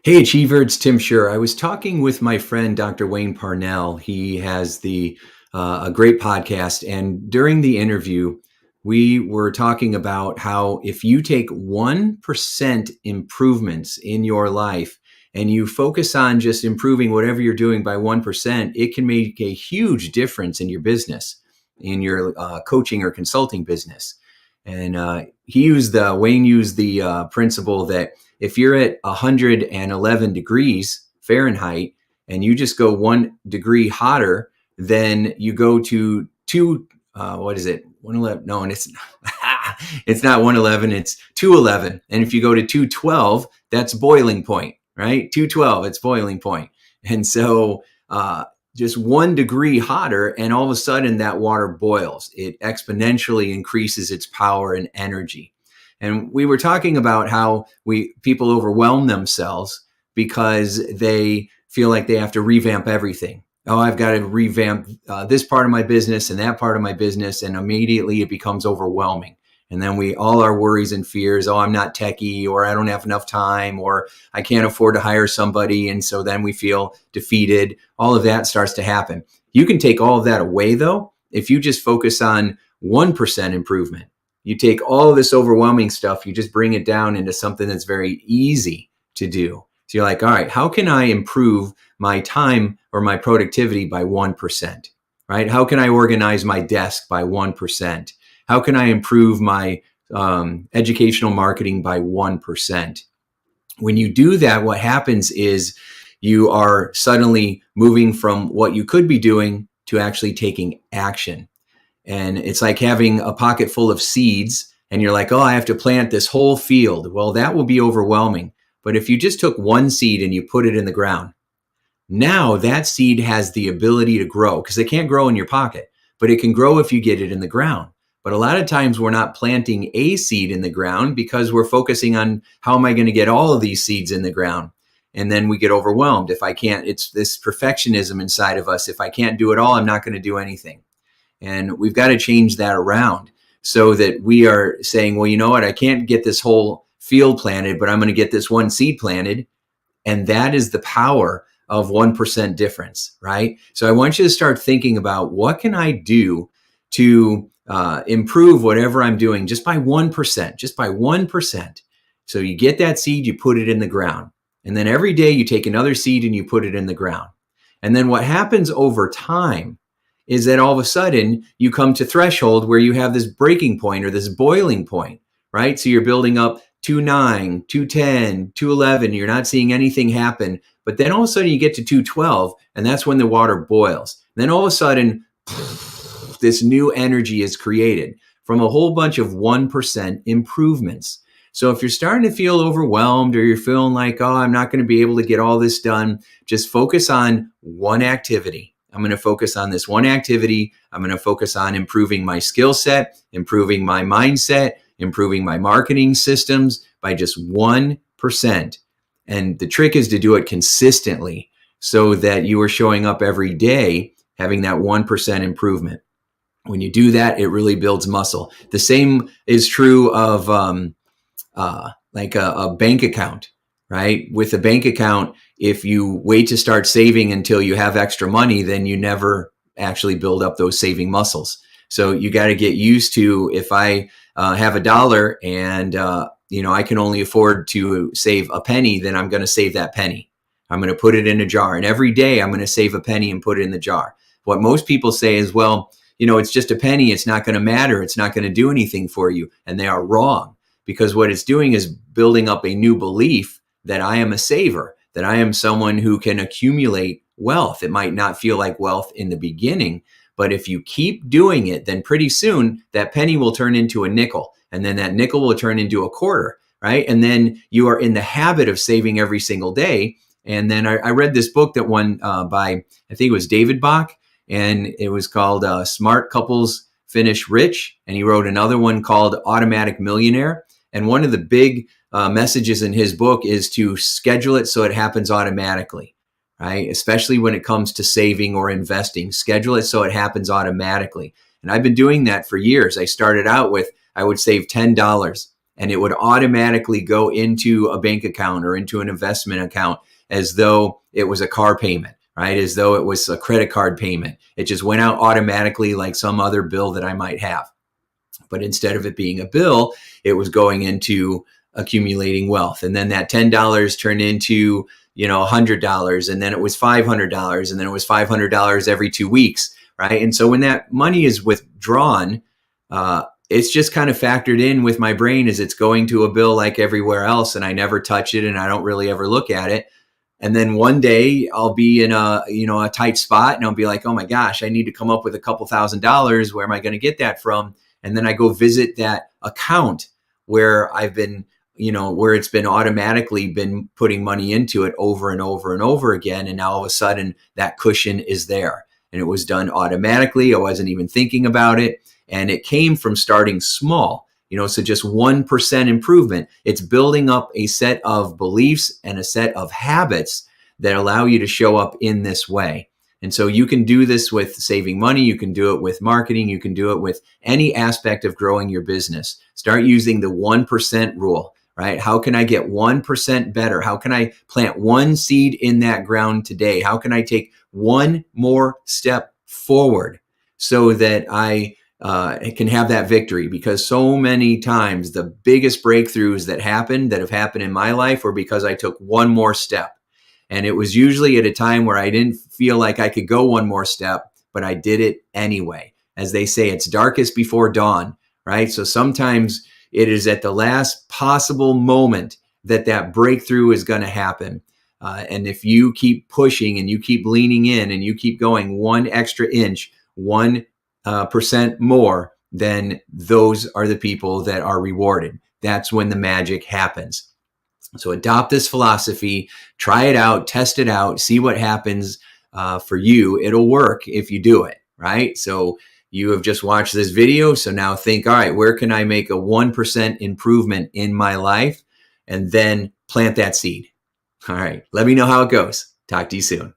Hey, Achiever, it's Tim Scher. I was talking with my friend, Dr. Wayne Parnell. He has a great podcast. And during the interview, we were talking about how if you take 1% improvements in your life and you focus on just improving whatever you're doing by 1%, it can make a huge difference in your business, in your coaching or consulting business. And Wayne used the principle that if you're at 111 degrees Fahrenheit and you just go 1 degree hotter, then you go to what is it? 111? No, and it's it's not 111, it's 211. And if you go to 212, that's boiling point, right? 212, it's boiling point. And so just 1 degree hotter, and all of a sudden that water boils. It exponentially increases its power and energy. And we were talking about how people overwhelm themselves because they feel like they have to revamp everything. Oh, I've got to revamp this part of my business and that part of my business, and immediately it becomes overwhelming. And then all our worries and fears, oh, I'm not techie, or I don't have enough time, or I can't afford to hire somebody. And so then we feel defeated. All of that starts to happen. You can take all of that away, though, if you just focus on 1% improvement. You take all of this overwhelming stuff, you just bring it down into something that's very easy to do. So you're like, all right, how can I improve my time or my productivity by 1%, right? How can I organize my desk by 1%? How can I improve my educational marketing by 1%? When you do that, what happens is you are suddenly moving from what you could be doing to actually taking action. And it's like having a pocket full of seeds and you're like, oh, I have to plant this whole field. Well, that will be overwhelming. But if you just took one seed and you put it in the ground, now that seed has the ability to grow, because it can't grow in your pocket, but it can grow if you get it in the ground. But a lot of times we're not planting a seed in the ground because we're focusing on how am I going to get all of these seeds in the ground? And then we get overwhelmed. If I can't, it's this perfectionism inside of us. If I can't do it all, I'm not going to do anything. And we've got to change that around so that we are saying, well, you know what? I can't get this whole field planted, but I'm going to get this one seed planted. And that is the power of 1% difference, right? So I want you to start thinking about what can I do to improve whatever I'm doing just by 1%, just by 1%. So you get that seed, you put it in the ground. And then every day you take another seed and you put it in the ground. And then what happens over time is that all of a sudden you come to threshold where you have this breaking point or this boiling point, right? So you're building up 2.9, 2.10, 2.11. You're not seeing anything happen. But then all of a sudden you get to 2.12, and that's when the water boils. And then all of a sudden, this new energy is created from a whole bunch of 1% improvements. So if you're starting to feel overwhelmed or you're feeling like, oh, I'm not going to be able to get all this done, just focus on one activity. I'm going to focus on this one activity. I'm going to focus on improving my skill set, improving my mindset, improving my marketing systems by just 1%. And the trick is to do it consistently so that you are showing up every day having that 1% improvement. When you do that, it really builds muscle. The same is true of like a bank account, right? With a bank account, if you wait to start saving until you have extra money, then you never actually build up those saving muscles. So you got to get used to, if I have $1 and I can only afford to save a penny, then I'm going to save that penny. I'm going to put it in a jar, and every day I'm going to save a penny and put it in the jar. What most people say is, well, it's just a penny. It's not going to matter. It's not going to do anything for you. And they are wrong, because what it's doing is building up a new belief that I am a saver, that I am someone who can accumulate wealth. It might not feel like wealth in the beginning, but if you keep doing it, then pretty soon that penny will turn into a nickel, and then that nickel will turn into a quarter, right? And then you are in the habit of saving every single day. And then I read this book that won by, I think it was David Bach, and it was called Smart Couples Finish Rich. And he wrote another one called Automatic Millionaire. And one of the big messages in his book is to schedule it so it happens automatically, right? Especially when it comes to saving or investing, schedule it so it happens automatically. And I've been doing that for years. I started out with, I would save $10 and it would automatically go into a bank account or into an investment account as though it was a car payment, right? As though it was a credit card payment. It just went out automatically like some other bill that I might have. But instead of it being a bill, it was going into accumulating wealth. And then that $10 turned into, $100, and then it was $500, and then it was $500 every 2 weeks, right? And so when that money is withdrawn, it's just kind of factored in with my brain as it's going to a bill like everywhere else, and I never touch it, and I don't really ever look at it. And then one day I'll be in a tight spot, and I'll be like, oh my gosh, I need to come up with a couple $1,000s. Where am I going to get that from? And then I go visit that account where I've been, where it's been automatically been putting money into it over and over and over again. And now all of a sudden that cushion is there, and it was done automatically. I wasn't even thinking about it. And it came from starting small, so just 1% improvement. It's building up a set of beliefs and a set of habits that allow you to show up in this way. And so you can do this with saving money. You can do it with marketing. You can do it with any aspect of growing your business. Start using the 1% rule, right? How can I get 1% better? How can I plant one seed in that ground today? How can I take one more step forward so that I can have that victory? Because so many times the biggest breakthroughs that have happened in my life were because I took one more step. And it was usually at a time where I didn't feel like I could go one more step, but I did it anyway. As they say, it's darkest before dawn, right? So sometimes it is at the last possible moment that breakthrough is going to happen. And if you keep pushing and you keep leaning in and you keep going one extra inch, 1% more, then those are the people that are rewarded. That's when the magic happens. So adopt this philosophy, try it out, test it out, see what happens for you. It'll work if you do it, right? So you have just watched this video. So now think, all right, where can I make a 1% improvement in my life? And then plant that seed. All right, let me know how it goes. Talk to you soon.